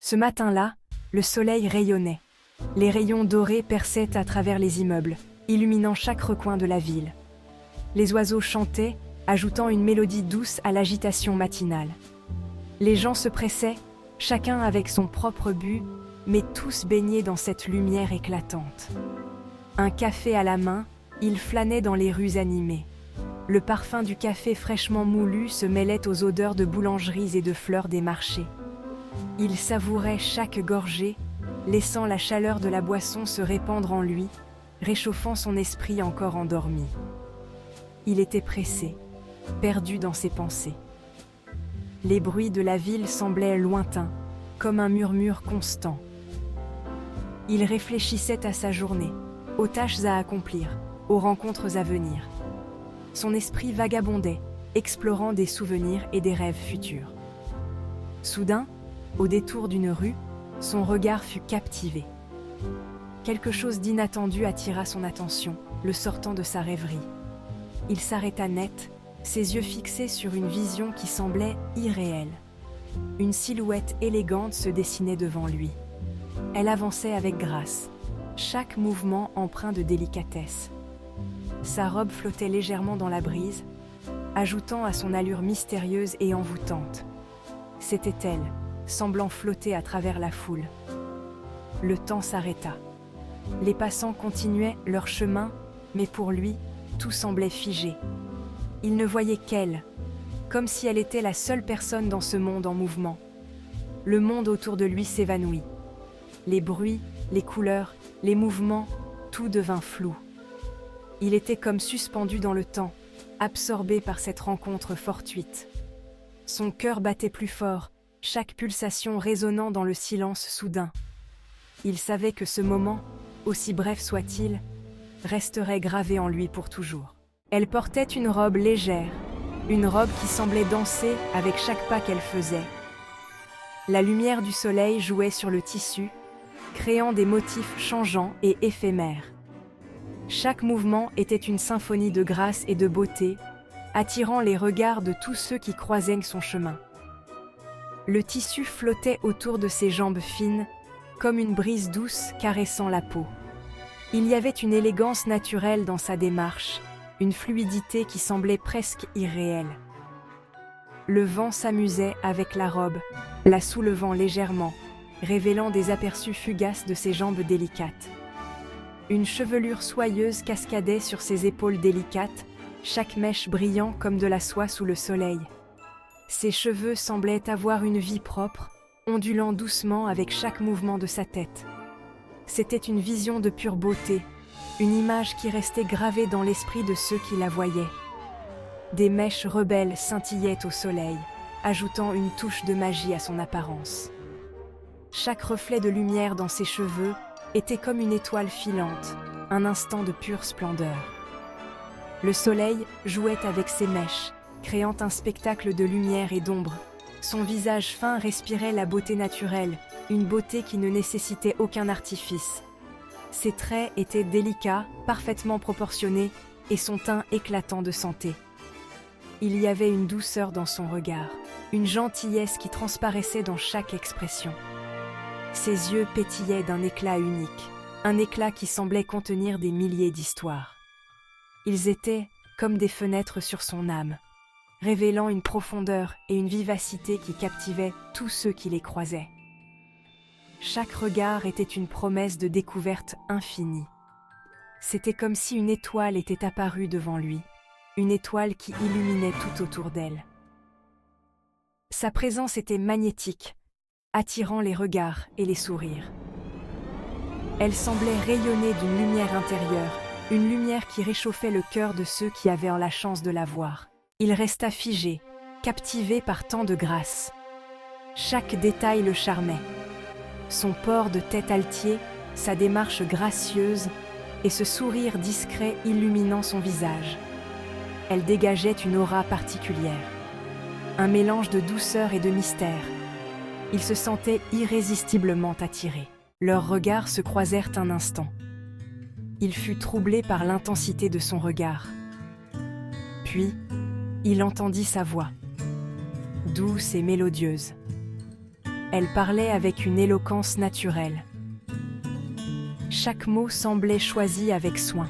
Ce matin-là, le soleil rayonnait. Les rayons dorés perçaient à travers les immeubles, illuminant chaque recoin de la ville. Les oiseaux chantaient, ajoutant une mélodie douce à l'agitation matinale. Les gens se pressaient, chacun avec son propre but, mais tous baignés dans cette lumière éclatante. Un café à la main, ils flânaient dans les rues animées. Le parfum du café fraîchement moulu se mêlait aux odeurs de boulangeries et de fleurs des marchés. Il savourait chaque gorgée, laissant la chaleur de la boisson se répandre en lui, réchauffant son esprit encore endormi. Il était pressé, perdu dans ses pensées. Les bruits de la ville semblaient lointains, comme un murmure constant. Il réfléchissait à sa journée, aux tâches à accomplir, aux rencontres à venir. Son esprit vagabondait, explorant des souvenirs et des rêves futurs. Soudain, au détour d'une rue, son regard fut captivé. Quelque chose d'inattendu attira son attention, le sortant de sa rêverie. Il s'arrêta net, ses yeux fixés sur une vision qui semblait irréelle. Une silhouette élégante se dessinait devant lui. Elle avançait avec grâce, chaque mouvement empreint de délicatesse. Sa robe flottait légèrement dans la brise, ajoutant à son allure mystérieuse et envoûtante. C'était elle, semblant flotter à travers la foule. Le temps s'arrêta. Les passants continuaient leur chemin, mais pour lui, tout semblait figé. Il ne voyait qu'elle, comme si elle était la seule personne dans ce monde en mouvement. Le monde autour de lui s'évanouit. Les bruits, les couleurs, les mouvements, tout devint flou. Il était comme suspendu dans le temps, absorbé par cette rencontre fortuite. Son cœur battait plus fort, chaque pulsation résonnant dans le silence soudain. Il savait que ce moment, aussi bref soit-il, resterait gravé en lui pour toujours. Elle portait une robe légère, une robe qui semblait danser avec chaque pas qu'elle faisait. La lumière du soleil jouait sur le tissu, créant des motifs changeants et éphémères. Chaque mouvement était une symphonie de grâce et de beauté, attirant les regards de tous ceux qui croisaient son chemin. Le tissu flottait autour de ses jambes fines, comme une brise douce caressant la peau. Il y avait une élégance naturelle dans sa démarche, une fluidité qui semblait presque irréelle. Le vent s'amusait avec la robe, la soulevant légèrement, révélant des aperçus fugaces de ses jambes délicates. Une chevelure soyeuse cascadait sur ses épaules délicates, chaque mèche brillant comme de la soie sous le soleil. Ses cheveux semblaient avoir une vie propre, ondulant doucement avec chaque mouvement de sa tête. C'était une vision de pure beauté, une image qui restait gravée dans l'esprit de ceux qui la voyaient. Des mèches rebelles scintillaient au soleil, ajoutant une touche de magie à son apparence. Chaque reflet de lumière dans ses cheveux était comme une étoile filante, un instant de pure splendeur. Le soleil jouait avec ses mèches, créant un spectacle de lumière et d'ombre. Son visage fin respirait la beauté naturelle, une beauté qui ne nécessitait aucun artifice. Ses traits étaient délicats, parfaitement proportionnés, et son teint éclatant de santé. Il y avait une douceur dans son regard, une gentillesse qui transparaissait dans chaque expression. Ses yeux pétillaient d'un éclat unique, un éclat qui semblait contenir des milliers d'histoires. Ils étaient comme des fenêtres sur son âme, révélant une profondeur et une vivacité qui captivaient tous ceux qui les croisaient. Chaque regard était une promesse de découverte infinie. C'était comme si une étoile était apparue devant lui, une étoile qui illuminait tout autour d'elle. Sa présence était magnétique, attirant les regards et les sourires. Elle semblait rayonner d'une lumière intérieure, une lumière qui réchauffait le cœur de ceux qui avaient la chance de la voir. Il resta figé, captivé par tant de grâce. Chaque détail le charmait. Son port de tête altier, sa démarche gracieuse et ce sourire discret illuminant son visage. Elle dégageait une aura particulière, un mélange de douceur et de mystère. Il se sentait irrésistiblement attiré. Leurs regards se croisèrent un instant. Il fut troublé par l'intensité de son regard. Puis, il entendit sa voix, douce et mélodieuse. Elle parlait avec une éloquence naturelle. Chaque mot semblait choisi avec soin.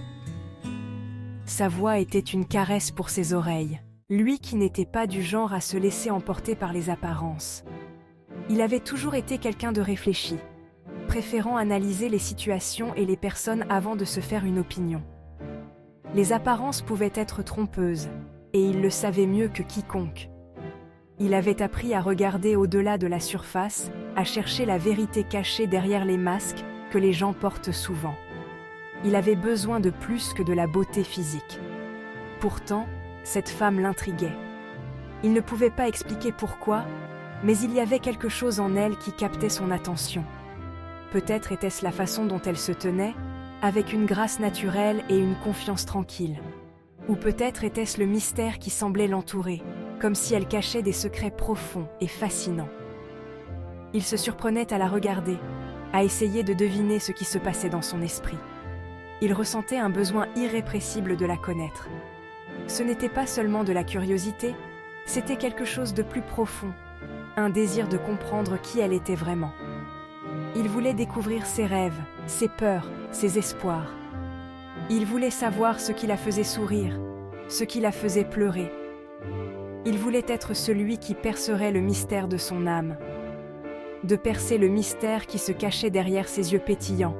Sa voix était une caresse pour ses oreilles, lui qui n'était pas du genre à se laisser emporter par les apparences. Il avait toujours été quelqu'un de réfléchi, préférant analyser les situations et les personnes avant de se faire une opinion. Les apparences pouvaient être trompeuses, et il le savait mieux que quiconque. Il avait appris à regarder au-delà de la surface, à chercher la vérité cachée derrière les masques que les gens portent souvent. Il avait besoin de plus que de la beauté physique. Pourtant, cette femme l'intriguait. Il ne pouvait pas expliquer pourquoi, mais il y avait quelque chose en elle qui captait son attention. Peut-être était-ce la façon dont elle se tenait, avec une grâce naturelle et une confiance tranquille. Ou peut-être était-ce le mystère qui semblait l'entourer, comme si elle cachait des secrets profonds et fascinants. Il se surprenait à la regarder, à essayer de deviner ce qui se passait dans son esprit. Il ressentait un besoin irrépressible de la connaître. Ce n'était pas seulement de la curiosité, c'était quelque chose de plus profond, un désir de comprendre qui elle était vraiment. Il voulait découvrir ses rêves, ses peurs, ses espoirs. Il voulait savoir ce qui la faisait sourire, ce qui la faisait pleurer. Il voulait être celui qui percerait le mystère de son âme, de percer le mystère qui se cachait derrière ses yeux pétillants.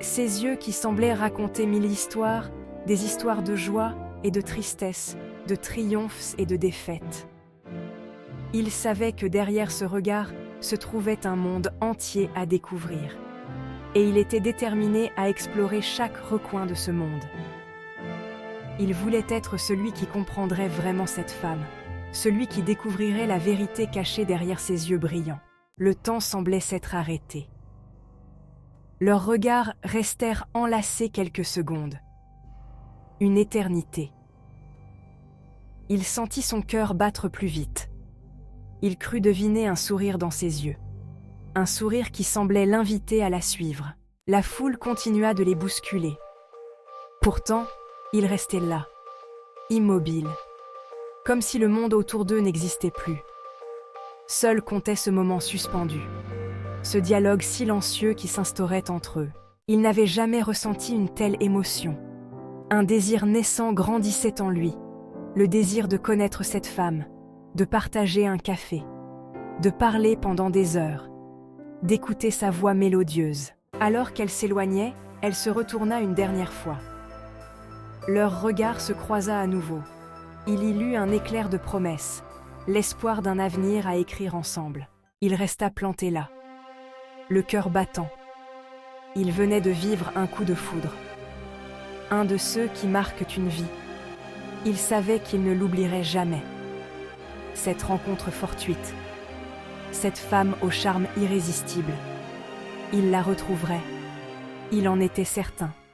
Ses yeux qui semblaient raconter mille histoires, des histoires de joie et de tristesse, de triomphes et de défaites. Il savait que derrière ce regard se trouvait un monde entier à découvrir. Et il était déterminé à explorer chaque recoin de ce monde. Il voulait être celui qui comprendrait vraiment cette femme, celui qui découvrirait la vérité cachée derrière ses yeux brillants. Le temps semblait s'être arrêté. Leurs regards restèrent enlacés quelques secondes. Une éternité. Il sentit son cœur battre plus vite. Il crut deviner un sourire dans ses yeux. Un sourire qui semblait l'inviter à la suivre. La foule continua de les bousculer. Pourtant, ils restaient là, immobiles, comme si le monde autour d'eux n'existait plus. Seul comptait ce moment suspendu, ce dialogue silencieux qui s'instaurait entre eux. Il n'avait jamais ressenti une telle émotion. Un désir naissant grandissait en lui, le désir de connaître cette femme, de partager un café, de parler pendant des heures, d'écouter sa voix mélodieuse. Alors qu'elle s'éloignait, elle se retourna une dernière fois. Leur regard se croisa à nouveau. Il y lut un éclair de promesse, l'espoir d'un avenir à écrire ensemble. Il resta planté là, le cœur battant. Il venait de vivre un coup de foudre, un de ceux qui marquent une vie. Il savait qu'il ne l'oublierait jamais. Cette rencontre fortuite, cette femme au charme irrésistible. Il la retrouverait. Il en était certain.